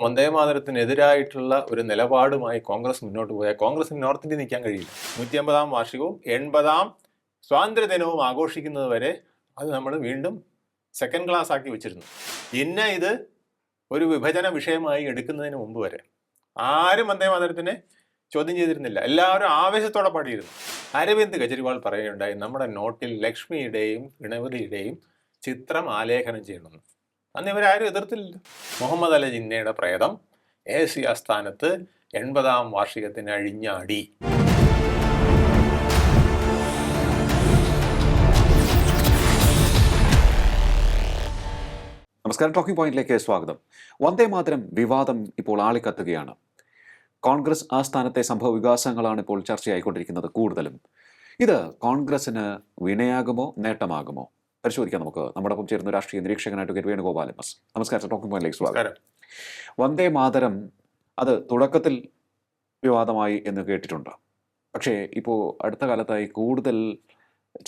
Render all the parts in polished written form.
വന്ദേമാതരത്തിനെതിരായിട്ടുള്ള ഒരു നിലപാടുമായി കോൺഗ്രസ് മുന്നോട്ട് പോയാൽ കോൺഗ്രസിന് നോർത്ത് ഇന്ത്യ നിൽക്കാൻ കഴിയില്ല. 150-ാം വാർഷികവും 80-ാം സ്വാതന്ത്ര്യദിനവും ആഘോഷിക്കുന്നത് വരെ അത് നമ്മൾ വീണ്ടും സെക്കൻഡ് ക്ലാസ് ആക്കി വെച്ചിരുന്നു. പിന്നെ ഇത് ഒരു വിഭജന വിഷയമായി എടുക്കുന്നതിന് മുമ്പ് വരെ ആരും വന്ദേമാതരത്തിനെ ചോദ്യം ചെയ്തിരുന്നില്ല. എല്ലാവരും ആവേശത്തോടെ പാടിയിരുന്നു. അരവിന്ദ് കെജ്രിവാൾ പറയുകയുണ്ടായി, നമ്മുടെ നോട്ടിൽ ലക്ഷ്മിയുടെയും ഗണപതിയുടെയും ചിത്രം ആലേഖനം ചെയ്യണമെന്ന്. അന്ന് ഇവരാരും എതിർത്തില്ല. മുഹമ്മദ് അലി ജിന്നയുടെ പ്രേതം AC ആസ്ഥാനത്ത് 80-ാം വാർഷികത്തിന് അഴിഞ്ഞാടി. നമസ്കാരം, ടോക്കിംഗ് പോയിന്റിലേക്ക് സ്വാഗതം. വന്ദേമാതരം വിവാദം ഇപ്പോൾ ആളിക്കത്തുകയാണ്. കോൺഗ്രസ് ആസ്ഥാനത്തെ സംഭവ വികാസങ്ങളാണ് ഇപ്പോൾ ചർച്ചയായിക്കൊണ്ടിരിക്കുന്നത്. കൂടുതലും ഇത് കോൺഗ്രസിന് വിനയാകുമോ നേട്ടമാകുമോ പരിശോധിക്കാം. നമുക്ക് നമ്മുടെ ഒപ്പം ചേരുന്ന രാഷ്ട്രീയ നിരീക്ഷകനായിട്ട് വേണുഗോപാൽ എം എസ്. നമസ്കാരം, ടോക്കിംഗ് പോയിന്റിലേക്ക് സ്വാഗതം. വന്ദേമാതരം അത് തുടക്കത്തിൽ വിവാദമായി എന്ന് കേട്ടിട്ടുണ്ട്. പക്ഷേ ഇപ്പോൾ അടുത്ത കാലത്തായി കൂടുതൽ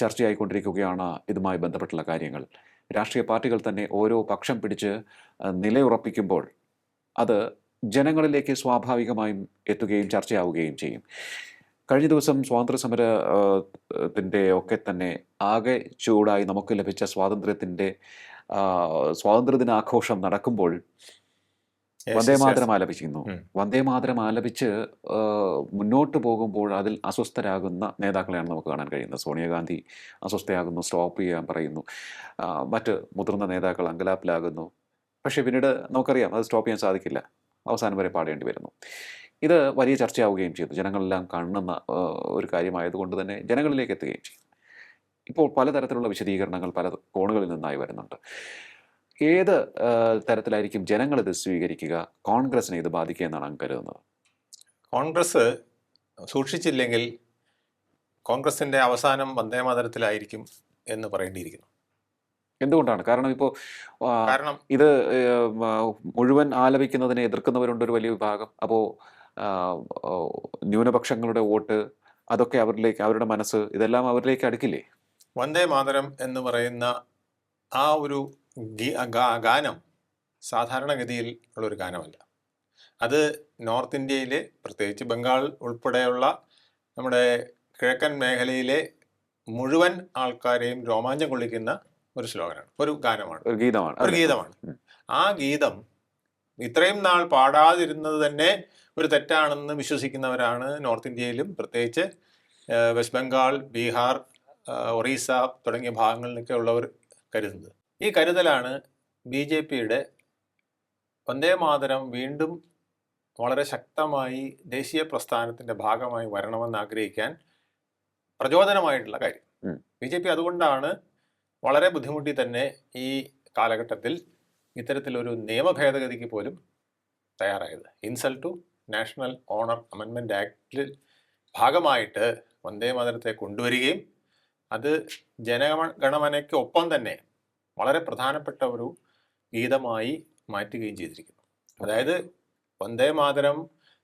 ചർച്ചയായിക്കൊണ്ടിരിക്കുകയാണ് ഇതുമായി ബന്ധപ്പെട്ടുള്ള കാര്യങ്ങൾ. രാഷ്ട്രീയ പാർട്ടികൾ തന്നെ ഓരോ പക്ഷം പിടിച്ച് നിലയുറപ്പിക്കുമ്പോൾ അത് ജനങ്ങളിലേക്ക് സ്വാഭാവികമായും എത്തുകയും ചർച്ചയാവുകയും ചെയ്യും. കഴിഞ്ഞ ദിവസം സ്വാതന്ത്ര്യസമരത്തിൻ്റെ ഒക്കെ തന്നെ ആകെ ചൂടായി നമുക്ക് ലഭിച്ച സ്വാതന്ത്ര്യദിനാഘോഷം നടക്കുമ്പോൾ വന്ദേമാതരം ആലപിക്കുന്നു. വന്ദേമാതരം ആലപിച്ച് മുന്നോട്ട് പോകുമ്പോൾ അതിൽ അസ്വസ്ഥരാകുന്ന നേതാക്കളെയാണ് നമുക്ക് കാണാൻ കഴിയുന്നത്. സോണിയാഗാന്ധി അസ്വസ്ഥയാകുന്നു, സ്റ്റോപ്പ് ചെയ്യാൻ പറയുന്നു. മറ്റ് മുതിർന്ന നേതാക്കൾ അങ്കലാപ്പിലാകുന്നു. പക്ഷേ പിന്നീട് നമുക്കറിയാം അത് സ്റ്റോപ്പ് ചെയ്യാൻ സാധിക്കില്ല, അവസാനം വരെ പാടേണ്ടി വരുന്നു. ഇത് വലിയ ചർച്ചയാവുകയും ചെയ്തു. ജനങ്ങളെല്ലാം കാണുന്ന ഒരു കാര്യമായതുകൊണ്ട് തന്നെ ജനങ്ങളിലേക്ക് എത്തുകയും ചെയ്തു. ഇപ്പോൾ പലതരത്തിലുള്ള വിശദീകരണങ്ങൾ പല കോണുകളിൽ നിന്നായി വരുന്നുണ്ട്. ഏത് തരത്തിലായിരിക്കും ജനങ്ങൾ ഇത് സ്വീകരിക്കുക? കോൺഗ്രസിനെ ഇത് ബാധിക്കുക എന്നാണ് അങ്ങ് കരുതുന്നത്? കോൺഗ്രസ് സൂക്ഷിച്ചില്ലെങ്കിൽ കോൺഗ്രസിന്റെ അവസാനം വന്ദേമാതരത്തിലായിരിക്കും എന്ന് പറയേണ്ടിയിരിക്കുന്നു. എന്തുകൊണ്ടാണ്? കാരണം ഇത് മുഴുവൻ ആലപിക്കുന്നതിനെ എതിർക്കുന്നവരുണ്ട് ഒരു വലിയ വിഭാഗം. അപ്പോൾ ന്യൂനപക്ഷങ്ങളുടെ വോട്ട്, അതൊക്കെ അവരുടെ മനസ്സ്, ഇതെല്ലാം അവരിലേക്ക് അടുക്കില്ലേ? വന്ദേമാതരം എന്ന് പറയുന്ന ആ ഒരു ഗാനം സാധാരണഗതിയിൽ ഉള്ളൊരു ഗാനമല്ല. അത് നോർത്ത് ഇന്ത്യയിലെ, പ്രത്യേകിച്ച് ബംഗാൾ ഉൾപ്പെടെയുള്ള നമ്മുടെ കിഴക്കൻ മേഖലയിലെ മുഴുവൻ ആൾക്കാരെയും രോമാഞ്ചം കൊള്ളിക്കുന്ന ഒരു സ്ലോഗനാണ്, ഒരു ഗാനമാണ്, ഒരു ഗീതമാണ്. ആ ഗീതം ഇത്രയും നാൾ പാടാതിരുന്നത് തന്നെ ഒരു തെറ്റാണെന്ന് വിശ്വസിക്കുന്നവരാണ് നോർത്ത് ഇന്ത്യയിലും, പ്രത്യേകിച്ച് വെസ്റ്റ് ബംഗാൾ, ബീഹാർ, ഒറീസ തുടങ്ങിയ ഭാഗങ്ങളിലൊക്കെ ഉള്ളവർ കരുതുന്നത്. ഈ കരുതലാണ് BJPയുടെ വന്ദേമാതരം വീണ്ടും വളരെ ശക്തമായി ദേശീയ പ്രസ്ഥാനത്തിൻ്റെ ഭാഗമായി വരണമെന്ന് ആഗ്രഹിക്കാൻ പ്രചോദനമായിട്ടുള്ള കാര്യം. BJP അതുകൊണ്ടാണ് വളരെ ബുദ്ധിമുട്ടി തന്നെ ഈ കാലഘട്ടത്തിൽ ഇത്തരത്തിലൊരു നിയമ ഭേദഗതിക്ക് പോലും തയ്യാറായത്. Insult to national honour amendment ആക്ടിൽ ഭാഗമായിട്ട് വന്ദേമാതരത്തെ കൊണ്ടുവരികയും അത് ജനഗണമനയ്ക്ക് ഒപ്പം തന്നെ വളരെ പ്രധാനപ്പെട്ട ഒരു ഗീതമായി മാറ്റുകയും ചെയ്തിരിക്കുന്നു. അതായത് വന്ദേമാതരം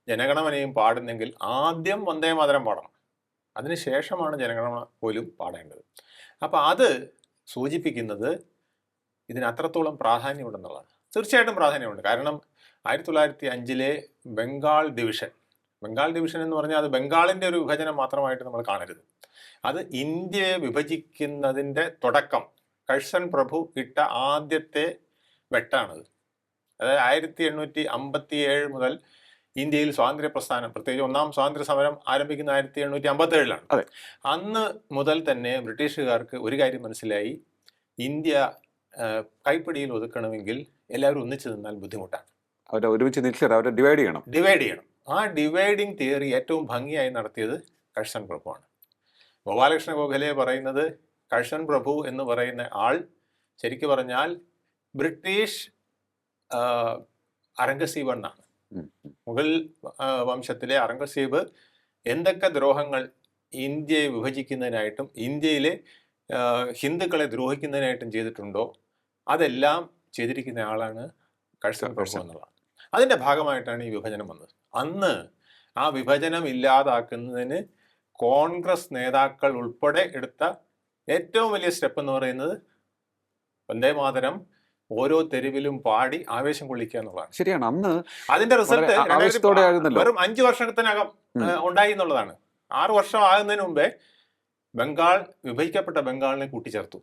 ജനഗണമനയും പാടുന്നെങ്കിൽ ആദ്യം വന്ദേമാതരം പാടണം, അതിനുശേഷമാണ് ജനഗണമന പോലും പാടേണ്ടത്. അപ്പോൾ അത് സൂചിപ്പിക്കുന്നത് ഇതിന് അത്രത്തോളം പ്രാധാന്യമുണ്ടെന്നുള്ളതാണ്. തീർച്ചയായിട്ടും പ്രാധാന്യമുണ്ട്. കാരണം 1905 ബംഗാൾ ഡിവിഷൻ എന്ന് പറഞ്ഞാൽ അത് ബംഗാളിൻ്റെ ഒരു വിഭജനം മാത്രമായിട്ട് നമ്മൾ കാണരുത്. അത് ഇന്ത്യയെ വിഭജിക്കുന്നതിൻ്റെ തുടക്കം, കഴ്സൺ പ്രഭു ഇട്ട ആദ്യത്തെ വെട്ടാണത്. അതായത് 1857 മുതൽ ഇന്ത്യയിൽ സ്വാതന്ത്ര്യ പ്രസ്ഥാനം, പ്രത്യേകിച്ച് ഒന്നാം സ്വാതന്ത്ര്യ സമരം ആരംഭിക്കുന്ന 1857 അന്ന് മുതൽ തന്നെ ബ്രിട്ടീഷുകാർക്ക് ഒരു കാര്യം മനസ്സിലായി, ഇന്ത്യ കൈപ്പിടിയിൽ ഒതുക്കണമെങ്കിൽ എല്ലാവരും ഒന്നിച്ചു നിന്നാൽ ബുദ്ധിമുട്ടാണ്. അവരെ ഒരുമിച്ച് അവരെ ഡിവൈഡ് ചെയ്യണം. ആ ഡിവൈഡിങ് തിയറി ഏറ്റവും ഭംഗിയായി നടത്തിയത് കഴ്സൺ പ്രഭുവാണ്. ഗോപാലകൃഷ്ണ ഗോഖലെ പറയുന്നത് കഴ്സൺ പ്രഭു എന്ന് പറയുന്ന ആൾ ശരിക്കു പറഞ്ഞാൽ ബ്രിട്ടീഷ് ഔറംഗസീബ് എന്നാണ്. മുഗൾ വംശത്തിലെ ഔറംഗസീബ് എന്തൊക്കെ ദ്രോഹങ്ങൾ ഇന്ത്യയെ വിഭജിക്കുന്നതിനായിട്ടും ഇന്ത്യയിലെ ഹിന്ദുക്കളെ ദ്രോഹിക്കുന്നതിനായിട്ടും ചെയ്തിട്ടുണ്ടോ അതെല്ലാം ചെയ്തിരിക്കുന്ന ആളാണ് കഴ്സൺ പ്രഭു എന്നുള്ളതാണ്. അതിൻ്റെ ഭാഗമായിട്ടാണ് ഈ വിഭജനം വന്നത്. അന്ന് ആ വിഭജനം ഇല്ലാതാക്കുന്നതിന് കോൺഗ്രസ് നേതാക്കൾ ഉൾപ്പെടെ എടുത്ത ഏറ്റവും വലിയ സ്റ്റെപ്പ് എന്ന് പറയുന്നത് വന്ദേമാതരം ഓരോ തെരുവിലും പാടി ആവേശം കൊള്ളിക്കുക എന്നുള്ളതാണ്. ശരിയാണ്. അന്ന് അതിന്റെ റിസൾട്ട് വളരെ ആവേശത്തോടെ ആയിരുന്നല്ലോ. വെറും 5 വർഷത്തിനകം ഉണ്ടായി എന്നുള്ളതാണ്. 6 വർഷം ആകുന്നതിന് മുമ്പേ ബംഗാൾ വിഭജിക്കപ്പെട്ട ബംഗാളിനെ കൂട്ടിച്ചേർത്തു.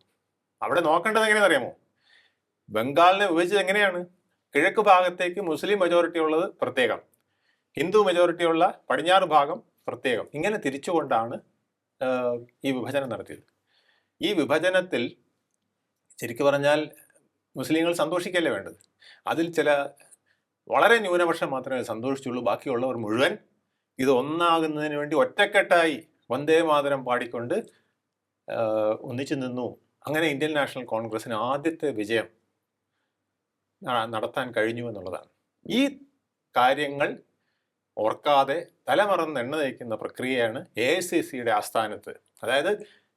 അവിടെ നോക്കേണ്ടത് എങ്ങനെയാണെന്ന് അറിയാമോ? ബംഗാളിനെ വിഭജിച്ചത് എങ്ങനെയാണ്? കിഴക്ക് ഭാഗത്തേക്ക് മുസ്ലിം മെജോറിറ്റി ഉള്ളത് പ്രത്യേകം, ഹിന്ദു മെജോറിറ്റി ഉള്ള പടിഞ്ഞാറ് ഭാഗം പ്രത്യേകം. ഇങ്ങനെ തിരിച്ചുകൊണ്ടാണ് ഈ വിഭജനം നടത്തിയത്. ഈ വിഭജനത്തിൽ ശരിക്കു പറഞ്ഞാൽ മുസ്ലിങ്ങൾ സന്തോഷിക്കല്ലേ വേണ്ടത്. അതിൽ ചില വളരെ ന്യൂനപക്ഷം മാത്രമേ സന്തോഷിച്ചുള്ളൂ. ബാക്കിയുള്ളവർ മുഴുവൻ ഇത് ഒന്നാകുന്നതിന് വേണ്ടി ഒറ്റക്കെട്ടായി വന്ദേ മാതരം പാടിക്കൊണ്ട് ഒന്നിച്ചു നിന്നു. അങ്ങനെ ഇന്ത്യൻ നാഷണൽ കോൺഗ്രസിന് ആദ്യത്തെ വിജയം നടത്താൻ കഴിഞ്ഞു എന്നുള്ളതാണ്. ഈ കാര്യങ്ങൾ ഓർക്കാതെ തലമറന്ന് എണ്ണ തേക്കുന്ന പ്രക്രിയയാണ് AICCയുടെ ആസ്ഥാനത്ത്. അതായത്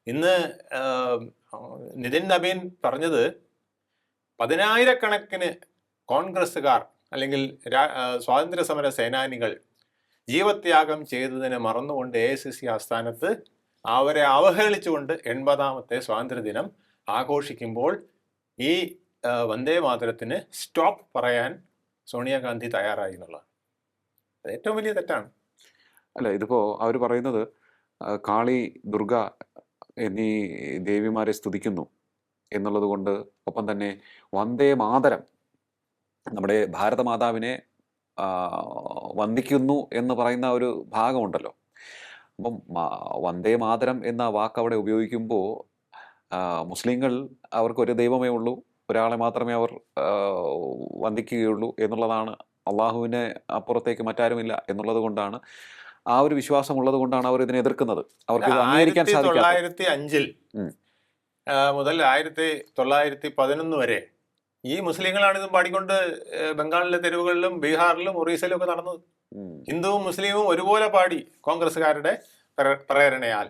ഇന്ന് നിതിൻ നബീൻ പറഞ്ഞത് 10,000-കണക്കിന് കോൺഗ്രസ്സുകാർ അല്ലെങ്കിൽ സ്വാതന്ത്ര്യ സമര സേനാനികൾ ജീവത്യാഗം ചെയ്തതിനെ മറന്നുകൊണ്ട് AICC ആസ്ഥാനത്ത് അവരെ അവഹേളിച്ചുകൊണ്ട് 80ാമത്തെ സ്വാതന്ത്ര്യദിനം ആഘോഷിക്കുമ്പോൾ ഈ വന്ദേ മാതരത്തിന് സ്റ്റോപ്പ് പറയാൻ സോണിയാഗാന്ധി തയ്യാറായി എന്നുള്ളതാണ്. അത് ഏറ്റവും വലിയ തെറ്റാണ്. അല്ല, ഇതിപ്പോൾ അവർ പറയുന്നത് കാളി, ദുർഗ എന്നീ ദേവിമാരെ സ്തുതിക്കുന്നു എന്നുള്ളത് കൊണ്ട് ഒപ്പം തന്നെ വന്ദേ മാതരം, നമ്മുടെ ഭാരതമാതാവിനെ വന്ദിക്കുന്നു എന്ന് പറയുന്ന ഒരു ഭാഗമുണ്ടല്ലോ. അപ്പം വന്ദേ മാതരം എന്ന വാക്ക് അവിടെ ഉപയോഗിക്കുമ്പോൾ മുസ്ലിങ്ങൾ അവർക്കൊരു ദൈവമേ ഉള്ളൂ, ഒരാളെ മാത്രമേ അവർ വന്ദിക്കുകയുള്ളൂ എന്നുള്ളതാണ്, അള്ളാഹുവിനെ അപ്പുറത്തേക്ക് മറ്റാരുമില്ല എന്നുള്ളത് കൊണ്ടാണ്, ആ ഒരു വിശ്വാസം ഉള്ളത് കൊണ്ടാണ് അവർ ഇതിനെ എതിർക്കുന്നത്. അവർക്ക് അംഗീകരിക്കാൻ സാധിക്കും. 1905 മുതൽ 1911 വരെ ഈ മുസ്ലിങ്ങളാണ് ഇതും പാടിക്കൊണ്ട് ബംഗാളിലെ തെരുവുകളിലും ബീഹാറിലും ഒറീസയിലും ഒക്കെ നടന്നത്. ഹിന്ദുവും മുസ്ലിമും ഒരുപോലെ പാടി കോൺഗ്രസ്സുകാരുടെ പ്രേരണയാൽ.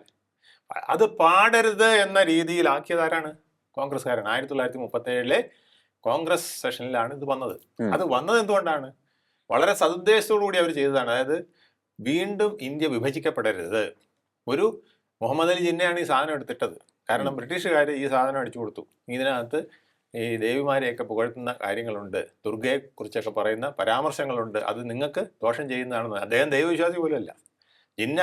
അത് പാടരുത് എന്ന രീതിയിലാക്കിയതാരാണ്? കോൺഗ്രസ്സുകാരാണ്. 1937 കോൺഗ്രസ് സെഷനിലാണ് ഇത് വന്നത്. അത് വന്നത് എന്തുകൊണ്ടാണ്? വളരെ സതുദ്ദേശത്തോടു കൂടി അവർ ചെയ്തതാണ്. അതായത് വീണ്ടും ഇന്ത്യ വിഭജിക്കപ്പെടരുത്. ഒരു മുഹമ്മദ് അലി ജിന്നയാണ് ഈ സാധനം എടുത്തിട്ടത്. കാരണം ബ്രിട്ടീഷുകാർ ഈ സാധനം അടിച്ചു കൊടുത്തു. ഇതിനകത്ത് ഈ ദേവിമാരെയൊക്കെ പുകഴ്ത്തുന്ന കാര്യങ്ങളുണ്ട്, ദുർഗയെ കുറിച്ചൊക്കെ പറയുന്ന പരാമർശങ്ങളുണ്ട്, അത് നിങ്ങൾക്ക് ദോഷം ചെയ്യുന്നതാണെന്ന്. അദ്ദേഹം ദൈവവിശ്വാസി പോലും അല്ല. ജിന്ന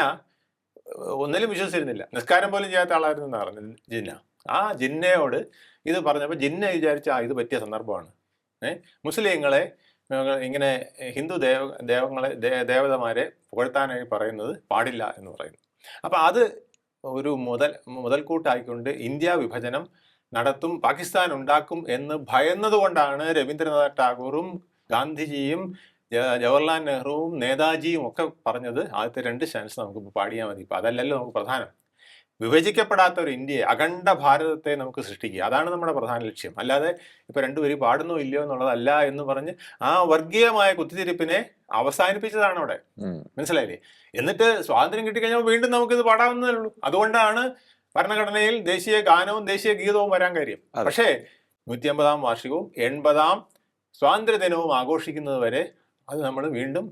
ഒന്നിലും വിശ്വസിച്ചിരുന്നില്ല, നിസ്കാരം പോലും ചെയ്യാത്ത ആളായിരുന്നു എന്നാണ് പറഞ്ഞത് ജിന്ന. ആ ജിന്നയോട് ഇത് പറഞ്ഞപ്പോൾ ജിന്ന വിചാരിച്ച ഇത് പറ്റിയ സന്ദർഭമാണ്. മുസ്ലിങ്ങളെ ഇങ്ങനെ ഹിന്ദു ദേവതമാരെ പുകഴ്ത്താനായി പറയുന്നത് പാടില്ല എന്ന് പറയുന്നു. അപ്പം അത് ഒരു മുതൽക്കൂട്ടായിക്കൊണ്ട് ഇന്ത്യ വിഭജനം നടത്തും, പാകിസ്ഥാൻ ഉണ്ടാക്കും എന്ന് ഭയന്നതുകൊണ്ടാണ് രവീന്ദ്രനാഥ് ടാഗോറും ഗാന്ധിജിയും ജവഹർലാൽ നെഹ്റുവും നേതാജിയും ഒക്കെ പറഞ്ഞത് ആദ്യത്തെ 2 സ്റ്റാൻസ് നമുക്ക് പാടിയാൽ മതി. ഇപ്പം അതല്ലല്ലോ നമുക്ക് പ്രധാനം. വിഭജിക്കപ്പെടാത്ത ഒരു ഇന്ത്യയെ, അഖണ്ഡ ഭാരതത്തെ നമുക്ക് സൃഷ്ടിക്കുക, അതാണ് നമ്മുടെ പ്രധാന ലക്ഷ്യം. അല്ലാതെ ഇപ്പൊ 2 പേര് പാടുന്നോ ഇല്ലയോ എന്നുള്ളതല്ല എന്ന് പറഞ്ഞ് ആ വർഗീയമായ കുത്തിത്തിരിപ്പിനെ അവസാനിപ്പിച്ചതാണ് അവിടെ. മനസ്സിലായില്ലേ? എന്നിട്ട് സ്വാതന്ത്ര്യം കിട്ടിക്കഴിഞ്ഞാൽ വീണ്ടും നമുക്കിത് പാടാവുന്നതേ ഉള്ളൂ. അതുകൊണ്ടാണ് ഭരണഘടനയിൽ ദേശീയ ഗാനവും ദേശീയ ഗീതവും വരാൻ കാര്യം. പക്ഷേ 150ാം വാർഷികവും 80ാം സ്വാതന്ത്ര്യദിനവും ആഘോഷിക്കുന്നത് വരെ അത് നമ്മൾ വീണ്ടും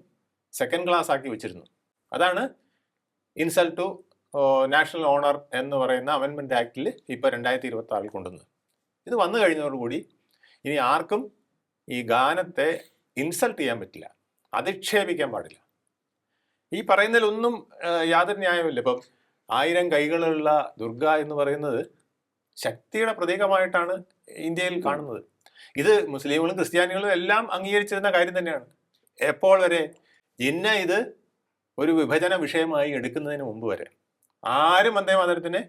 സെക്കൻഡ് ക്ലാസ് ആക്കി വെച്ചിരുന്നു. അതാണ് ഇൻസൾട്ട് ടു നാഷണൽ ഓണർ എന്ന് പറയുന്ന അമെൻമെന്റ് ആക്ടിൽ ഇപ്പോൾ 2026 കൊണ്ടുവന്നത്. ഇത് വന്നു കഴിഞ്ഞതോടുകൂടി ഇനി ആർക്കും ഈ ഗാനത്തെ ഇൻസൾട്ട് ചെയ്യാൻ പറ്റില്ല, അധിക്ഷേപിക്കാൻ പാടില്ല. ഈ പറയുന്നതിലൊന്നും യാതൊരു ന്യായമില്ല. ഇപ്പം 1000 കൈകളുള്ള ദുർഗ എന്ന് പറയുന്നത് ശക്തിയുടെ പ്രതീകമായിട്ടാണ് ഇന്ത്യയിൽ കാണുന്നത്. ഇത് മുസ്ലിങ്ങളും ക്രിസ്ത്യാനികളും എല്ലാം അംഗീകരിച്ചിരുന്ന കാര്യം തന്നെയാണ്. എപ്പോൾ വരെ? ജിന്ന ഇത് ഒരു വിഭജന വിഷയമായി എടുക്കുന്നതിന് മുമ്പ് വരെ ആരും വന്ദേ മാതരത്തിനെ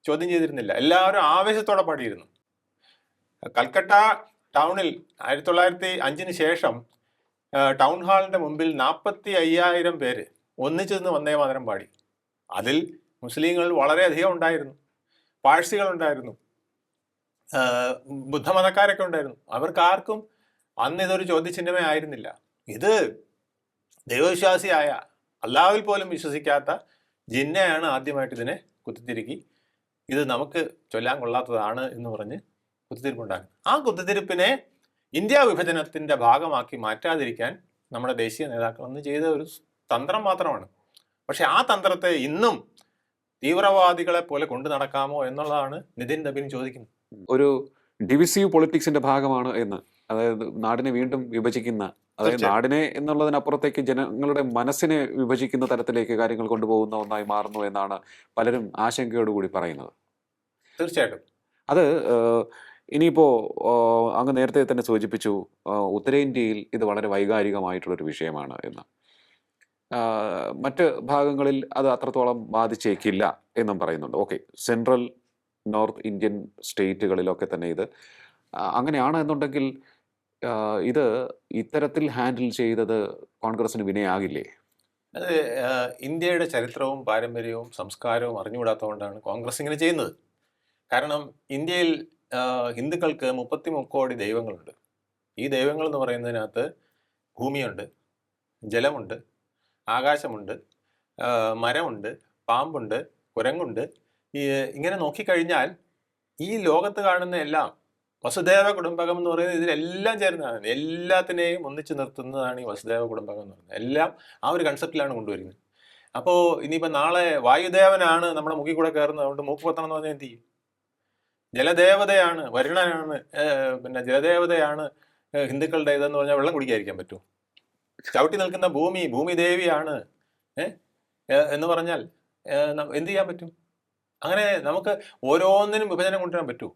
ചോദ്യം ചെയ്തിരുന്നില്ല. എല്ലാവരും ആവേശത്തോടെ പാടിയിരുന്നു. കൽക്കട്ട ടൗണിൽ 1905 ശേഷം ടൗൺ ഹാളിന്റെ മുമ്പിൽ 45,000 പേര് ഒന്നിച്ചു നിന്ന് വന്ദേ മാതരം പാടി. അതിൽ മുസ്ലിങ്ങൾ വളരെയധികം ഉണ്ടായിരുന്നു, പാഴ്സികൾ ഉണ്ടായിരുന്നു, ബുദ്ധമതക്കാരൊക്കെ ഉണ്ടായിരുന്നു. അവർക്കാർക്കും അന്ന് ഇതൊരു ചോദ്യചിഹ്നമേ ആയിരുന്നില്ല. ഇത് ദൈവവിശ്വാസിയായ, അല്ലാഹുവിൽ പോലും വിശ്വസിക്കാത്ത ജിന്നയാണ് ആദ്യമായിട്ട് ഇതിനെ കുത്തിത്തിരുക്കി ഇത് നമുക്ക് ചൊല്ലാൻ കൊള്ളാത്തതാണ് എന്ന് പറഞ്ഞ് കുത്തിത്തിരിപ്പുണ്ടാക്കി. ആ കുത്തിത്തിരിപ്പിനെ ഇന്ത്യ വിഭജനത്തിന്റെ ഭാഗമാക്കി മാറ്റാതിരിക്കാൻ നമ്മുടെ ദേശീയ നേതാക്കൾ അന്ന് ചെയ്ത ഒരു തന്ത്രം മാത്രമാണ്. പക്ഷെ ആ തന്ത്രത്തെ ഇന്നും തീവ്രവാദികളെ പോലെ കൊണ്ടു നടക്കാമോ എന്നുള്ളതാണ് നിതിൻ നബീൻ ചോദിക്കുന്നത്. ഒരു ഡിവിസീവ് പൊളിറ്റിക്സിന്റെ ഭാഗമാണ് എന്ന്, അതായത് നാടിനെ വീണ്ടും വിഭജിക്കുന്ന, അതായത് തീർച്ചയായും. നാടിനെ എന്നുള്ളതിനപ്പുറത്തേക്ക് ജനങ്ങളുടെ മനസ്സിനെ വിഭജിക്കുന്ന തരത്തിലേക്ക് കാര്യങ്ങൾ കൊണ്ടുപോകുന്ന ഒന്നായി മാറുന്നു എന്നാണ് പലരും ആശങ്കയോടുകൂടി പറയുന്നത്. തീർച്ചയായിട്ടും. അത് ഇനിയിപ്പോൾ അങ്ങ് നേരത്തെ തന്നെ സൂചിപ്പിച്ചു, ഉത്തരേന്ത്യയിൽ ഇത് വളരെ വൈകാരികമായിട്ടുള്ളൊരു വിഷയമാണ് എന്ന്. മറ്റ് ഭാഗങ്ങളിൽ അത് അത്രത്തോളം ബാധിച്ചേക്കില്ല എന്നും പറയുന്നുണ്ട്. ഓക്കെ, സെൻട്രൽ നോർത്ത് ഇന്ത്യൻ സ്റ്റേറ്റുകളിലൊക്കെ തന്നെ ഇത് അങ്ങനെയാണ് എന്നുണ്ടെങ്കിൽ ഇത് ഇത്തരത്തിൽ ഹാൻഡിൽ ചെയ്തത് കോൺഗ്രസിന് വിനയാകില്ലേ? അത് ഇന്ത്യയുടെ ചരിത്രവും പാരമ്പര്യവും സംസ്കാരവും അറിഞ്ഞുകൂടാത്തതുകൊണ്ടാണ് കോൺഗ്രസ് ഇങ്ങനെ ചെയ്യുന്നത്. കാരണം ഇന്ത്യയിൽ ഹിന്ദുക്കൾക്ക് 33 കോടി ദൈവങ്ങളുണ്ട്. ഈ ദൈവങ്ങൾ എന്ന് പറയുന്നതിനകത്ത് ഭൂമിയുണ്ട്, ജലമുണ്ട്, ആകാശമുണ്ട്, മരമുണ്ട്, പാമ്പുണ്ട്, കുരങ്ങുണ്ട്. ഈ ഇങ്ങനെ നോക്കിക്കഴിഞ്ഞാൽ ഈ ലോകത്ത് കാണുന്ന എല്ലാം വസുദേവ കുടുംബകം എന്ന് പറയുന്നത് ഇതിലെല്ലാം ചേരുന്നതാണ്. എല്ലാത്തിനെയും ഒന്നിച്ചു നിർത്തുന്നതാണ് ഈ വസുദേവ കുടുംബകം എന്ന് പറയുന്നത്. എല്ലാം ആ ഒരു കൺസെപ്റ്റിലാണ് കൊണ്ടുവരുന്നത്. അപ്പോൾ ഇനിയിപ്പോൾ നാളെ വായുദേവനാണ് നമ്മുടെ മുഖിൽ കൂടെ കയറുന്നത്, അതുകൊണ്ട് മൂക്ക് പൊത്തണം എന്ന് പറഞ്ഞാൽ എന്ത് ചെയ്യും? ജലദേവതയാണ്, വരുണനാണ്, പിന്നെ ജലദേവതയാണ് ഹിന്ദുക്കളുടെ ഇതെന്ന് പറഞ്ഞാൽ വെള്ളം കുടിക്കാതിരിക്കാൻ പറ്റുമോ? ചവിട്ടി നിൽക്കുന്ന ഭൂമി ദേവിയാണ് എന്ന് പറഞ്ഞാൽ എന്ത് ചെയ്യാൻ പറ്റും? അങ്ങനെ നമുക്ക് ഓരോന്നിനും വിഭജനം കൊണ്ടുവരാൻ പറ്റുമോ?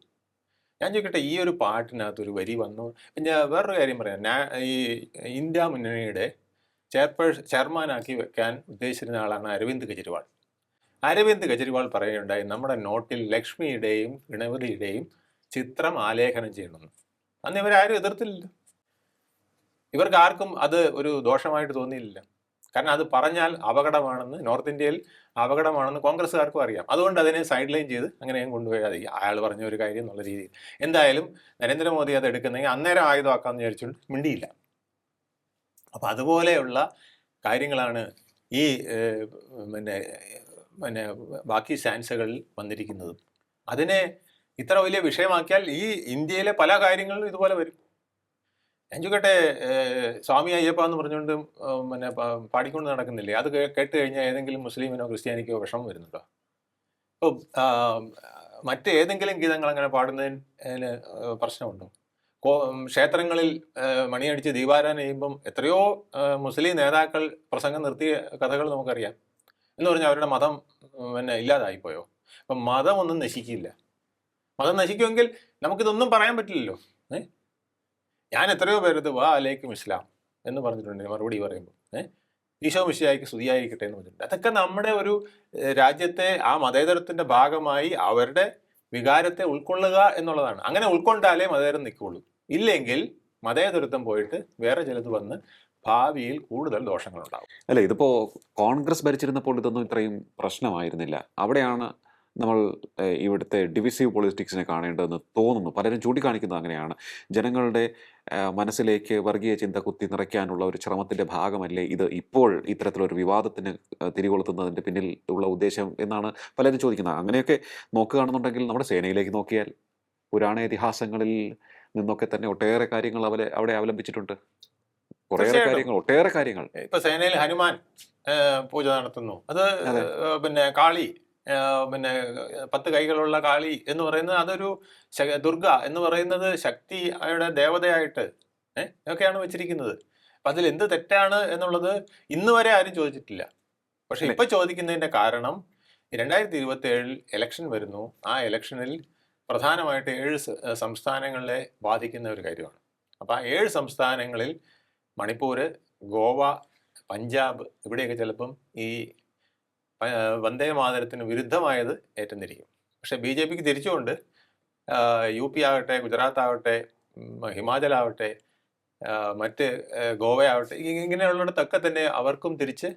ഞാൻ ചോദിക്കട്ടെ, ഈ ഒരു പാട്ടിനകത്ത് ഒരു വരി വന്നു. പിന്നെ വേറൊരു കാര്യം പറയാം. ഈ ഇന്ത്യ മുന്നണിയുടെ ചെയർമാനാക്കി വെക്കാൻ ഉദ്ദേശിച്ചിരുന്ന ആളാണ് അരവിന്ദ് കെജ്രിവാൾ. അരവിന്ദ് കെജ്രിവാൾ പറയുകയുണ്ടായി, നമ്മുടെ നോട്ടിൽ ലക്ഷ്മിയുടെയും ഗണപതിയുടെയും ചിത്രം ആലേഖനം ചെയ്യണമെന്ന്. അന്ന് ഇവരാരും എതിർത്തില്ല. ഇവർക്ക് ആർക്കും അത് ഒരു ദോഷമായിട്ട് തോന്നിയില്ല. കാരണം അത് പറഞ്ഞാൽ അപകടമാണെന്ന്, നോർത്ത് ഇന്ത്യയിൽ അപകടമാണെന്ന് കോൺഗ്രസ്സുകാർക്കും അറിയാം. അതുകൊണ്ട് അതിനെ സൈഡ് ലൈൻ ചെയ്ത് അങ്ങനെയും കൊണ്ടുപോയാൽ അയാൾ പറഞ്ഞ ഒരു കാര്യം എന്നുള്ള രീതിയിൽ. എന്തായാലും നരേന്ദ്രമോദി അത് എടുക്കുന്നെങ്കിൽ അന്നേരം ആയുധമാക്കാമെന്ന് വിചാരിച്ചുകൊണ്ട് മിണ്ടിയില്ല. അപ്പം അതുപോലെയുള്ള കാര്യങ്ങളാണ് ഈ പിന്നെ ബാക്കി സ്റ്റാൻസുകളിൽ വന്നിരിക്കുന്നത്. അതിനെ ഇത്ര വലിയ വിഷയമാക്കിയാൽ ഈ ഇന്ത്യയിലെ പല കാര്യങ്ങളും ഇതുപോലെ വരും. ഞാൻ ചോദിക്കട്ടെ, സ്വാമി അയ്യപ്പ എന്ന് പറഞ്ഞുകൊണ്ട് പിന്നെ പാടിക്കൊണ്ട് നടക്കുന്നില്ലേ? അത് കേട്ട് കഴിഞ്ഞാൽ ഏതെങ്കിലും മുസ്ലിമിനോ ക്രിസ്ത്യാനിക്കോ വിഷമം വരുന്നുണ്ടോ? ഇപ്പോൾ മറ്റേതെങ്കിലും ഗീതങ്ങൾ അങ്ങനെ പാടുന്നതിന് പ്രശ്നമുണ്ടോ? ക്ഷേത്രങ്ങളിൽ മണിയടിച്ച് ദീപാരാധന ചെയ്യുമ്പം എത്രയോ മുസ്ലിം നേതാക്കൾ പ്രസംഗം നിർത്തിയ കഥകൾ നമുക്കറിയാം. എന്ന് പറഞ്ഞാൽ അവരുടെ മതം പിന്നെ ഇല്ലാതായിപ്പോയോ? അപ്പം മതമൊന്നും നശിക്കില്ല. മതം നശിക്കുമെങ്കിൽ നമുക്കിതൊന്നും പറയാൻ പറ്റില്ലല്ലോ. ഞാൻ എത്രയോ പേരത് വാ അലൈക്കും ഇസ്ലാം എന്ന് പറഞ്ഞിട്ടുണ്ട് മറുപടി പറയുമ്പോൾ. ഈശോ മിശിഹായ്ക്ക് സ്തുതിയായിരിക്കട്ടെ എന്ന് പറഞ്ഞിട്ടുണ്ട്. അതൊക്കെ നമ്മുടെ ഒരു രാജ്യത്തെ ആ മതേതരത്തിൻ്റെ ഭാഗമായി അവരുടെ വികാരത്തെ ഉൾക്കൊള്ളുക എന്നുള്ളതാണ്. അങ്ങനെ ഉൾക്കൊണ്ടാലേ മതേതരം നിൽക്കുള്ളൂ. ഇല്ലെങ്കിൽ മതേതരത്വം പോയിട്ട് വേറെ ചിലത് വന്ന് ഭാവിയിൽ കൂടുതൽ ദോഷങ്ങളുണ്ടാവും. അല്ല, ഇതിപ്പോ കോൺഗ്രസ് ഭരിച്ചിരുന്നപ്പോൾ ഇതൊന്നും ഇത്രയും പ്രശ്നമായിരുന്നില്ല. അവിടെയാണ് നമ്മൾ ഇവിടുത്തെ ഡിവിസീവ് പൊളിറ്റിക്സിനെ കാണേണ്ടതെന്ന് തോന്നുന്നു. പലരും ചൂണ്ടിക്കാണിക്കുന്നത് അങ്ങനെയാണ്. ജനങ്ങളുടെ മനസ്സിലേക്ക് വർഗീയ ചിന്ത കുത്തി നിറയ്ക്കാനുള്ള ഒരു ശ്രമത്തിൻ്റെ ഭാഗമല്ലേ ഇത് ഇപ്പോൾ ഇത്തരത്തിലൊരു വിവാദത്തിന് തിരികൊളുത്തുന്നതിൻ്റെ പിന്നിൽ ഉള്ള ഉദ്ദേശം എന്നാണ് പലരും ചോദിക്കുന്നത്. അങ്ങനെയൊക്കെ നോക്കുകയാണെന്നുണ്ടെങ്കിൽ നമ്മുടെ സേനയിലേക്ക് നോക്കിയാൽ പുരാണ ഇതിഹാസങ്ങളിൽ നിന്നൊക്കെ തന്നെ ഒട്ടേറെ കാര്യങ്ങൾ അവിടെ അവലംബിച്ചിട്ടുണ്ട്. ഒട്ടേറെ കാര്യങ്ങൾ. ഇപ്പൊ സേനയിൽ ഹനുമാൻ പൂജ നടത്തുന്നു. അത് പിന്നെ കാളി, പിന്നെ 10 കൈകളുള്ള കാളി എന്ന് പറയുന്നത് അതൊരു ദുർഗ എന്ന് പറയുന്നത് ശക്തിയുടെ ദേവതയായിട്ട് ഒക്കെയാണ് വെച്ചിരിക്കുന്നത്. അപ്പൊ അതിൽ എന്ത് തെറ്റാണ് എന്നുള്ളത് ഇന്ന് വരെ ആരും ചോദിച്ചിട്ടില്ല. പക്ഷെ ഇപ്പൊ ചോദിക്കുന്നതിന്റെ കാരണം 2027 ഇലക്ഷൻ വരുന്നു. ആ ഇലക്ഷനിൽ പ്രധാനമായിട്ട് 7 സംസ്ഥാനങ്ങളെ ബാധിക്കുന്ന ഒരു കാര്യമാണ്. അപ്പൊ ആ 7 സംസ്ഥാനങ്ങളിൽ മണിപ്പൂര്, ഗോവ, പഞ്ചാബ് ഇവിടെയൊക്കെ ചിലപ്പം ഈ വന്ദേ മാതരത്തിന് വിരുദ്ധമായത് ഏറ്റെന്നിരിക്കും. പക്ഷെ BJPക്ക് തിരിച്ചുകൊണ്ട് UP ആവട്ടെ, ഗുജറാത്ത് ആവട്ടെ, ഹിമാചൽ ആവട്ടെ, മറ്റ് ഗോവയാവട്ടെ, ഇങ്ങനെയുള്ളിടത്തൊക്കെ തന്നെ അവർക്കും തിരിച്ച്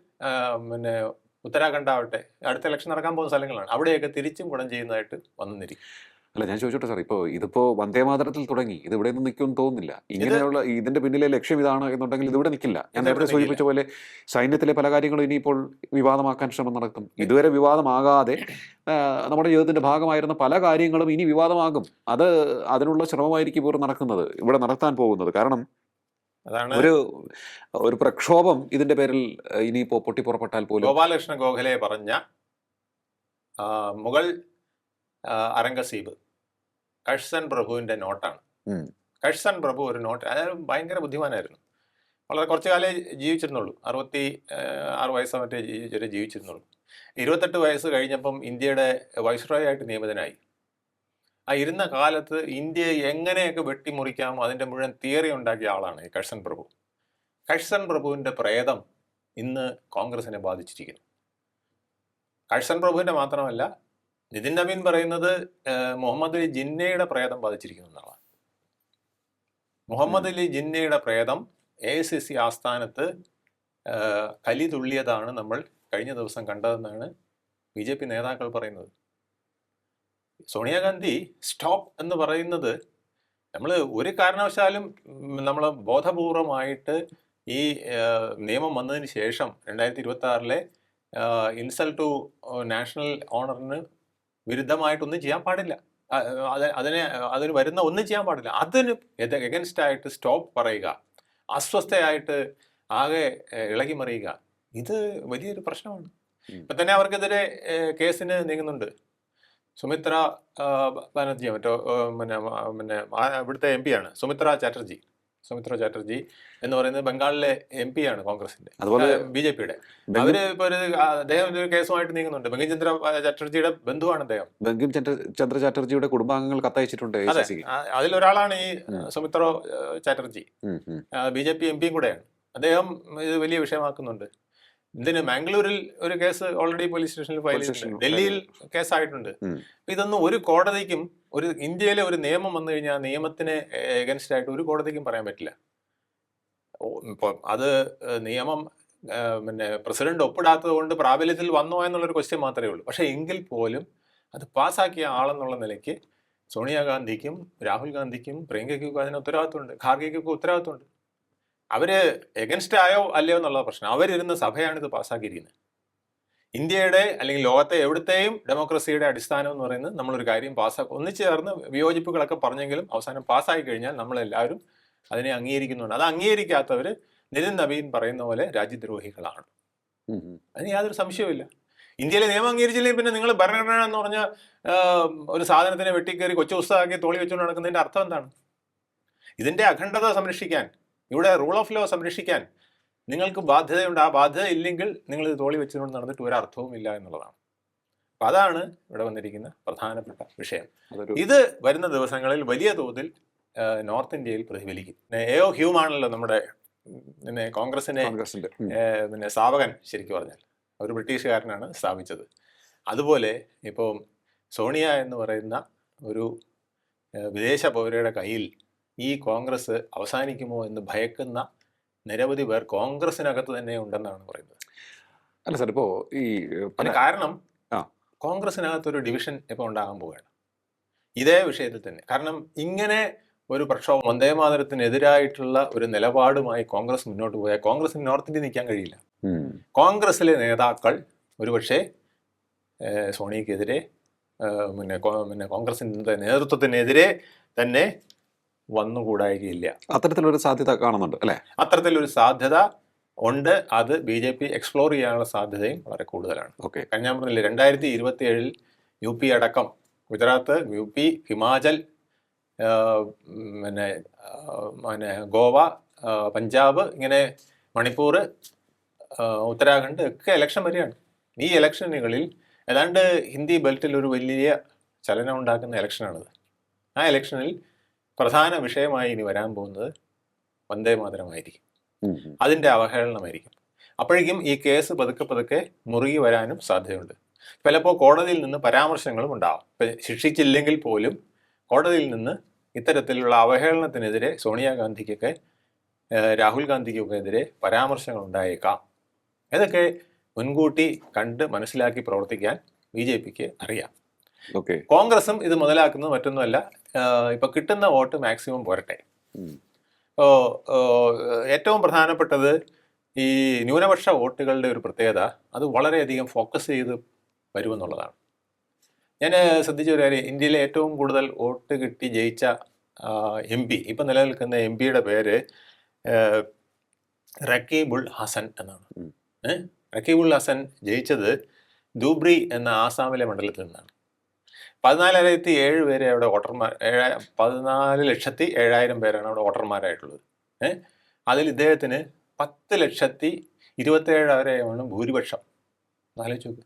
പിന്നെ ഉത്തരാഖണ്ഡ് ആവട്ടെ, അടുത്ത ഇലക്ഷൻ നടക്കാൻ പോകുന്ന സ്ഥലങ്ങളാണ്, അവിടെയൊക്കെ തിരിച്ചും ഗുണം ചെയ്യുന്നതായിട്ട് വന്നിരിക്കും. അല്ല, ഞാൻ ചോദിച്ചോട്ടെ സാർ, ഇതിപ്പോൾ വന്ദേമാതരത്തിൽ തുടങ്ങി, ഇത് ഇവിടെ നിന്ന് നിൽക്കുമെന്ന് തോന്നുന്നില്ല. ഇങ്ങനെയുള്ള ഇതിന്റെ പിന്നിലെ ലക്ഷ്യം ഇതാണ് എന്നുണ്ടെങ്കിൽ ഇതിവിടെ നിൽക്കില്ല. ഞാൻ നേരത്തെ സൂചിപ്പിച്ച പോലെ സൈന്യത്തിലെ പല കാര്യങ്ങളും ഇനിയിപ്പോൾ വിവാദമാക്കാൻ ശ്രമം നടക്കും. ഇതുവരെ വിവാദമാകാതെ നമ്മുടെ ജീവിതത്തിന്റെ ഭാഗമായിരുന്ന പല കാര്യങ്ങളും ഇനി വിവാദമാകും. അതിനുള്ള ശ്രമമായിരിക്കും ഇവർ നടക്കുന്നത്, ഇവിടെ നടത്താൻ പോകുന്നത്. കാരണം ഒരു പ്രക്ഷോഭം ഇതിന്റെ പേരിൽ ഇനിയിപ്പോ പൊട്ടിപ്പുറപ്പെട്ടാൽ പോലും ഗോപാലകൃഷ്ണ ഗോഖലെ പറഞ്ഞ മുഗൾ അരംഗസീബ് കഴ്സൺ പ്രഭുവിന്റെ നോട്ടാണ്. ഉം. കഴ്സൺ പ്രഭു ഒരു നോട്ട്, അതായത് ഭയങ്കര ബുദ്ധിമാനായിരുന്നു. വളരെ കുറച്ചു കാലേ ജീവിച്ചിരുന്നുള്ളൂ, 66 വയസ്സോ മറ്റേ ജീവിച്ചിരുന്നുള്ളൂ. 28 വയസ്സ് കഴിഞ്ഞപ്പം ഇന്ത്യയുടെ വൈസ്രോയി ആയിട്ട് നിയമിതനായി. ആ ഇരുന്ന കാലത്ത് ഇന്ത്യയെ എങ്ങനെയൊക്കെ വെട്ടിമുറിക്കാം അതിന്റെ മുഴുവൻ തിയറി ഉണ്ടാക്കിയ ആളാണ് ഈ കഴ്സൺ പ്രഭു. കഴ്സൺ പ്രഭുവിന്റെ പ്രേതം ഇന്ന് കോൺഗ്രസിനെ ബാധിച്ചിരിക്കുന്നു. കഴ്സൺ പ്രഭുവിന്റെ മാത്രമല്ല, നിതിൻ നവീൻ പറയുന്നത് മുഹമ്മദ് അലി ജിന്നയുടെ പ്രേതം ബാധിച്ചിരിക്കുന്നു എന്നാണ്. മുഹമ്മദ് അലി ജിന്നയുടെ പ്രേതം AICC ആസ്ഥാനത്ത് കലി തുള്ളിയതാണ് നമ്മൾ കഴിഞ്ഞ ദിവസം കണ്ടതെന്നാണ് BJP നേതാക്കൾ പറയുന്നത്. സോണിയാഗാന്ധി സ്റ്റോപ്പ് എന്ന് പറയുന്നത് നമ്മൾ ഒരു കാരണവശാലും നമ്മൾ ബോധപൂർവമായിട്ട് ഈ നിയമം വന്നതിന് ശേഷം 2026 ഇൻസൾട്ട് ടു നാഷണൽ ഓണറിന് വിരുദ്ധമായിട്ടൊന്നും ചെയ്യാൻ പാടില്ല. അതിന് വരുന്ന ഒന്നും ചെയ്യാൻ പാടില്ല. അതിന് എഗൻസ്റ്റ് ആയിട്ട് സ്റ്റോപ്പ് പറയുക, അസ്വസ്ഥയായിട്ട് ആകെ ഇളകി മറിയുക, ഇത് വലിയൊരു പ്രശ്നമാണ്. ഇപ്പം തന്നെ അവർക്കെതിരെ കേസിന് നീങ്ങുന്നുണ്ട്. സുമിത്ര ബാനർജി പിന്നെ ഇവിടുത്തെ MP ആണ് സുമിത്ര ചാറ്റർജി എന്ന് പറയുന്നത് ബംഗാളിലെ MP ആണ് കോൺഗ്രസിന്റെ, അതുപോലെ BJP-യുടെ. അവര് ഇപ്പൊ അദ്ദേഹം ഒരു കേസുമായിട്ട് നീങ്ങുന്നുണ്ട്. ബങ്കിം ചന്ദ്ര ചാറ്റർജിയുടെ ബന്ധുവാണ് അദ്ദേഹം. ബങ്കിം ചന്ദ്ര ചാറ്റർജിയുടെ കുടുംബാംഗങ്ങൾ കത്തയച്ചിട്ടുണ്ട്. അതിലൊരാളാണ് ഈ സുമിത്ര ചാറ്റർജി. BJP MP കൂടെയാണ്. അദ്ദേഹം ഇത് വലിയ വിഷയമാക്കുന്നുണ്ട്. ഇതിന് മാംഗ്ലൂരിൽ ഒരു കേസ് ഓൾറെഡി പോലീസ് സ്റ്റേഷനിൽ ഫയൽ ചെയ്തിട്ടുണ്ട്, ഡൽഹിയിൽ കേസായിട്ടുണ്ട്. ഇതൊന്നും ഒരു കോടതിക്കും, ഒരു ഇന്ത്യയിലെ ഒരു നിയമം വന്നു കഴിഞ്ഞാൽ നിയമത്തിന് എഗൻസ്റ്റ് ആയിട്ട് ഒരു കോടതിക്കും പറയാൻ പറ്റില്ല. ഇപ്പം അത് നിയമം പിന്നെ പ്രസിഡന്റ് ഒപ്പിടാത്തത് കൊണ്ട് പ്രാബല്യത്തിൽ വന്നോ എന്നുള്ളൊരു ക്വസ്റ്റ്യൻ മാത്രമേ ഉള്ളൂ. പക്ഷെ എങ്കിൽ പോലും അത് പാസ്സാക്കിയ ആളെന്നുള്ള നിലയ്ക്ക് സോണിയാഗാന്ധിക്കും രാഹുൽ ഗാന്ധിക്കും പ്രിയങ്കയ്ക്കും അതിന് ഉത്തരവാദിത്വമുണ്ട്, ഖാർഗെയ്ക്കൊക്കെ ഉത്തരവാദിത്വമുണ്ട്. അവര് എഗൻസ്റ്റ് ആയോ അല്ലയോ എന്നുള്ള പ്രശ്നം. അവരിരുന്ന സഭയാണ് ഇത് പാസ്സാക്കിയിരിക്കുന്നത്. ഇന്ത്യയുടെ അല്ലെങ്കിൽ ലോകത്തെ എവിടത്തെയും ഡെമോക്രസിയുടെ അടിസ്ഥാനം എന്ന് പറയുന്നത് നമ്മളൊരു കാര്യം ഒന്നിച്ചു ചേർന്ന് വിയോജിപ്പുകളൊക്കെ പറഞ്ഞെങ്കിലും അവസാനം പാസ്സായി കഴിഞ്ഞാൽ നമ്മളെല്ലാവരും അതിനെ അംഗീകരിക്കുന്നുണ്ട്. അത് അംഗീകരിക്കാത്തവർ നിതിൻ നവീൻ പറയുന്ന പോലെ രാജ്യദ്രോഹികളാണ്. അതിന് യാതൊരു സംശയവുമില്ല. ഇന്ത്യയിലെ നിയമം അംഗീകരിച്ചില്ലെങ്കിൽ പിന്നെ നിങ്ങൾ ഭരണഘടന എന്ന് പറഞ്ഞ ഒരു സാധനത്തിനെ വെട്ടിക്കയറി കൊച്ചു പുസ്തകമാക്കി തോളി വെച്ചുകൊണ്ട് നടക്കുന്നതിന്റെ അർത്ഥം എന്താണ്? ഇതിന്റെ അഖണ്ഡത സംരക്ഷിക്കാൻ, ഇവിടെ റൂൾ ഓഫ് ലോ സംരക്ഷിക്കാൻ നിങ്ങൾക്ക് ബാധ്യതയുണ്ട്. ആ ബാധ്യത ഇല്ലെങ്കിൽ നിങ്ങൾ ഇത് തോളി വെച്ചുകൊണ്ട് നടന്നിട്ട് ഒരു അർത്ഥവും ഇല്ല എന്നുള്ളതാണ്. അപ്പം അതാണ് ഇവിടെ വന്നിരിക്കുന്ന പ്രധാനപ്പെട്ട വിഷയം. ഇത് വരുന്ന ദിവസങ്ങളിൽ വലിയ തോതിൽ നോർത്ത് ഇന്ത്യയിൽ പ്രതിഫലിക്കും. AO ഹ്യൂം ആണല്ലോ നമ്മുടെ പിന്നെ കോൺഗ്രസിന്റെ പിന്നെ സ്ഥാപകൻ. ശരിക്കും പറഞ്ഞാൽ ഒരു ബ്രിട്ടീഷുകാരനാണ് സ്ഥാപിച്ചത്. അതുപോലെ ഇപ്പോൾ സോണിയ എന്ന് പറയുന്ന ഒരു വിദേശ പൗരയുടെ കയ്യിൽ ഈ കോൺഗ്രസ് അവസാനിക്കുമോ എന്ന് ഭയക്കുന്ന നിരവധി പേർ കോൺഗ്രസിനകത്ത് തന്നെ ഉണ്ടെന്നാണ് പറയുന്നത്. അല്ല സാർ, ഇപ്പോ ഈ കാരണം കോൺഗ്രസിനകത്തൊരു ഡിവിഷൻ ഇപ്പോൾ ഉണ്ടാകാൻ പോവുകയാണ് ഇതേ വിഷയത്തിൽ തന്നെ. കാരണം ഇങ്ങനെ ഒരു പ്രക്ഷോഭം, വന്ദേമാതരത്തിനെതിരായിട്ടുള്ള ഒരു നിലപാടുമായി കോൺഗ്രസ് മുന്നോട്ട് പോയാൽ കോൺഗ്രസിന് നോർത്ത് ഇന്ത്യ നിൽക്കാൻ കഴിയില്ല. കോൺഗ്രസിലെ നേതാക്കൾ ഒരുപക്ഷെ സോണിയക്കെതിരെ പിന്നെ കോൺഗ്രസിന്റെ നേതൃത്വത്തിനെതിരെ തന്നെ വന്നുകൂടായികയില്ല. അത്തരത്തിലൊരു സാധ്യത കാണുന്നുണ്ട് അല്ലെ? അത്തരത്തിലൊരു സാധ്യത ഉണ്ട്. അത് BJP എക്സ്പ്ലോർ ചെയ്യാനുള്ള സാധ്യതയും വളരെ കൂടുതലാണ്. കാരണം ഞാൻ പറഞ്ഞില്ലേ, 2027 UP അടക്കം ഗുജറാത്ത്, UP, ഹിമാചൽ, പിന്നെ ഗോവ, പഞ്ചാബ്, ഇങ്ങനെ മണിപ്പൂർ, ഉത്തരാഖണ്ഡ് ഒക്കെ ഇലക്ഷൻ വരികയാണ്. ഈ ഇലക്ഷനുകളിൽ ഏതാണ്ട് ഹിന്ദി ബെൽറ്റിൽ ഒരു വലിയ ചലനം ഉണ്ടാക്കുന്ന ഇലക്ഷനാണിത്. ആ ഇലക്ഷനിൽ പ്രധാന വിഷയമായി ഇനി വരാൻ പോകുന്നത് വന്ദേമാതരമായിരിക്കും, അതിൻ്റെ അവഹേളനമായിരിക്കും. അപ്പോഴേക്കും ഈ കേസ് പതുക്കെ മുറുകി വരാനും സാധ്യതയുണ്ട്. ചിലപ്പോൾ കോടതിയിൽ നിന്ന് പരാമർശങ്ങളും ഉണ്ടാവും. ഇപ്പം ശിക്ഷിച്ചില്ലെങ്കിൽ പോലും കോടതിയിൽ നിന്ന് ഇത്തരത്തിലുള്ള അവഹേളനത്തിനെതിരെ സോണിയാഗാന്ധിക്കൊക്കെ രാഹുൽ ഗാന്ധിക്കൊക്കെ എതിരെ പരാമർശങ്ങൾ ഉണ്ടായേക്കാം. ഇതൊക്കെ മുൻകൂട്ടി കണ്ട് മനസ്സിലാക്കി പ്രവർത്തിക്കാൻ BJPക്ക് അറിയാം. കോൺഗ്രസും ഇത് മുതലാക്കുന്നത് മറ്റൊന്നുമല്ല, ഇപ്പൊ കിട്ടുന്ന വോട്ട് മാക്സിമം പോരട്ടെ. ഏറ്റവും പ്രധാനപ്പെട്ടത് ഈ ന്യൂനപക്ഷ വോട്ടുകളുടെ ഒരു പ്രത്യേകത, അത് വളരെയധികം ഫോക്കസ് ചെയ്ത് വരുമെന്നുള്ളതാണ്. ഞാൻ ശ്രദ്ധിച്ച ഒരു കാര്യം, ഇന്ത്യയിലെ ഏറ്റവും കൂടുതൽ വോട്ട് കിട്ടി ജയിച്ച MP, ഇപ്പം നിലനിൽക്കുന്ന MP-യുടെ പേര് റക്കീബുൾ ഹസൻ എന്നാണ്. റക്കീബുൾ ഹസൻ ജയിച്ചത് ധൂബ്രി എന്ന ആസാമിലെ മണ്ഡലത്തിൽ നിന്നാണ്. 14,007 പേരെ അവിടെ വോട്ടർമാർ 14,07,000 പേരാണ് അവിടെ വോട്ടർമാരായിട്ടുള്ളത്. അതിൽ ഇദ്ദേഹത്തിന് 10,27,000 ഭൂരിപക്ഷം. ആലോചിച്ച് നോക്ക്,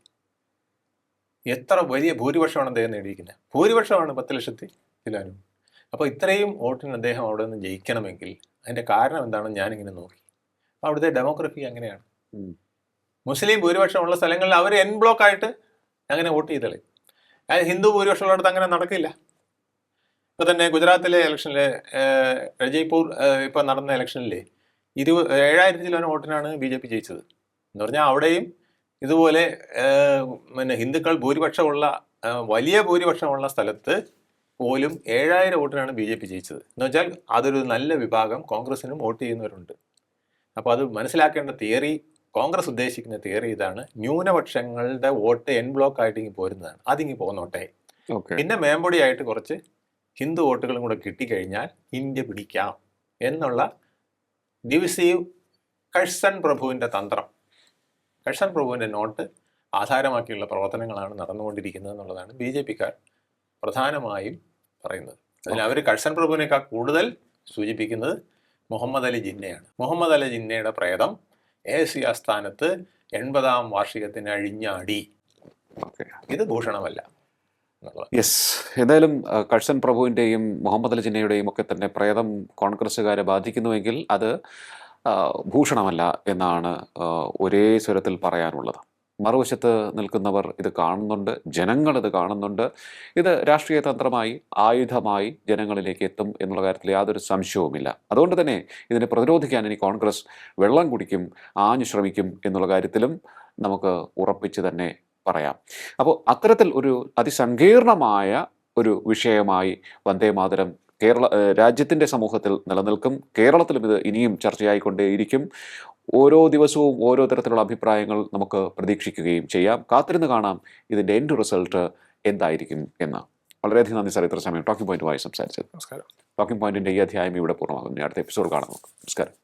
എത്ര വലിയ ഭൂരിപക്ഷമാണ് അദ്ദേഹം നേടിയിരിക്കുന്നത്. ഭൂരിപക്ഷമാണ് 10,00,000 ചില്ലാനും. അപ്പോൾ ഇത്രയും വോട്ടിന് അദ്ദേഹം അവിടെ നിന്ന് ജയിക്കണമെങ്കിൽ അതിൻ്റെ കാരണം എന്താണെന്ന് ഞാനിങ്ങനെ നോക്കി. അവിടുത്തെ ഡെമോഗ്രഫി അങ്ങനെയാണ്. മുസ്ലിം ഭൂരിപക്ഷമുള്ള സ്ഥലങ്ങളിൽ അവർ എൻ ബ്ലോക്ക് ആയിട്ട് അങ്ങനെ വോട്ട് ചെയ്തളയും. ഹിന്ദു ഭൂരിപക്ഷമുള്ളിടത്ത് അങ്ങനെ നടക്കില്ല. ഇപ്പോൾ തന്നെ ഗുജറാത്തിലെ ഇലക്ഷനിൽ ജയ്പൂർ ഇപ്പോൾ നടന്ന ഇലക്ഷനിൽ 7,000 വോട്ടിനാണ് BJP ജയിച്ചത്. എന്ന് പറഞ്ഞാൽ അവിടെയും ഇതുപോലെ പിന്നെ ഹിന്ദുക്കൾ ഭൂരിപക്ഷമുള്ള വലിയ ഭൂരിപക്ഷമുള്ള സ്ഥലത്ത് പോലും 7,000 വോട്ടിനാണ് BJP ജയിച്ചത്. എന്ന് വെച്ചാൽ അതൊരു നല്ല വിഭാഗം കോൺഗ്രസിനും വോട്ട് ചെയ്യുന്നവരുണ്ട്. അപ്പോൾ അത് മനസ്സിലാക്കേണ്ട തിയറി, കോൺഗ്രസ് ഉദ്ദേശിക്കുന്ന തിയറി ഇതാണ്: ന്യൂനപക്ഷങ്ങളുടെ വോട്ട് എൻ ബ്ലോക്ക് ആയിട്ട് ഇങ്ങ് പോരുന്നതാണ്. അതിങ്ങ് പോന്നോട്ടെ, പിന്നെ മേമ്പൊടിയായിട്ട് കുറച്ച് ഹിന്ദു വോട്ടുകളും കൂടെ കിട്ടിക്കഴിഞ്ഞാൽ ഇന്ത്യ പിടിക്കാം എന്നുള്ള ഡിവിസീവ് കഴ്സൺ പ്രഭുവിൻ്റെ തന്ത്രം, കഴ്സൺ പ്രഭുവിൻ്റെ നോട്ട് ആധാരമാക്കിയുള്ള പ്രവർത്തനങ്ങളാണ് നടന്നുകൊണ്ടിരിക്കുന്നത് എന്നുള്ളതാണ് BJPക്കാർ പ്രധാനമായും പറയുന്നത്. അതിൽ അവർ കഴ്സൺ പ്രഭുവിനേക്കാൾ കൂടുതൽ സൂചിപ്പിക്കുന്നത് മുഹമ്മദ് അലി ജിന്നയാണ്. മുഹമ്മദ് അലി ജിന്നയുടെ പ്രേതം AIC ആസ്ഥാനത്ത് 80ാം വാർഷികത്തിന് അഴിഞ്ഞാടി. ഇത് ഭൂഷണമല്ല. യെസ്, എന്തായാലും കഴ്സൺ പ്രഭുവിൻ്റെയും മുഹമ്മദ് അലി ജിന്നയുടെയും ഒക്കെ തന്നെ പ്രേതം കോൺഗ്രസ്സുകാരെ ബാധിക്കുന്നുവെങ്കിൽ അത് ഭൂഷണമല്ല എന്നാണ് ഒരേ സ്വരത്തിൽ പറയാനുള്ളത്. മറുവശത്ത് നിൽക്കുന്നവർ ഇത് കാണുന്നുണ്ട്, ജനങ്ങൾ ഇത് കാണുന്നുണ്ട്. ഇത് രാഷ്ട്രീയ തന്ത്രമായി, ആയുധമായി ജനങ്ങളിലേക്ക് എത്തും എന്നുള്ള കാര്യത്തിൽ യാതൊരു സംശയവുമില്ല. അതുകൊണ്ട് തന്നെ ഇതിനെ പ്രതിരോധിക്കാൻ ഇനി കോൺഗ്രസ് വെള്ളം കുടിക്കും, ആഞ്ഞു ശ്രമിക്കും എന്നുള്ള കാര്യത്തിലും നമുക്ക് ഉറപ്പിച്ച് തന്നെ പറയാം. അപ്പോൾ അത്തരത്തിൽ ഒരു അതിസങ്കീർണമായ ഒരു വിഷയമായി വന്ദേമാതരം രാജ്യത്തിൻ്റെ സമൂഹത്തിൽ നിലനിൽക്കും. കേരളത്തിലും ഇത് ഇനിയും ചർച്ചയായിക്കൊണ്ടേയിരിക്കും. ഓരോ ദിവസവും ഓരോ തരത്തിലുള്ള അഭിപ്രായങ്ങൾ നമുക്ക് പ്രതീക്ഷിക്കുകയും ചെയ്യാം. കാത്തിരുന്ന് കാണാം ഇതിൻ്റെ എൻഡ് റിസൾട്ട് എന്തായിരിക്കും എന്ന്. വളരെയധികം നന്ദി സാർ, ഇത്ര സമയം ടോക്കിംഗ് പോയിന്റുമായി സംസാരിച്ചത്. നമസ്കാരം. ടോക്കിംഗ് പോയിന്റിൻ്റെ ഈ അധ്യായം ഇവിടെ പൂർണ്ണമാകുന്നു. അടുത്ത എപ്പിസോഡ് കാണാം. നമസ്കാരം.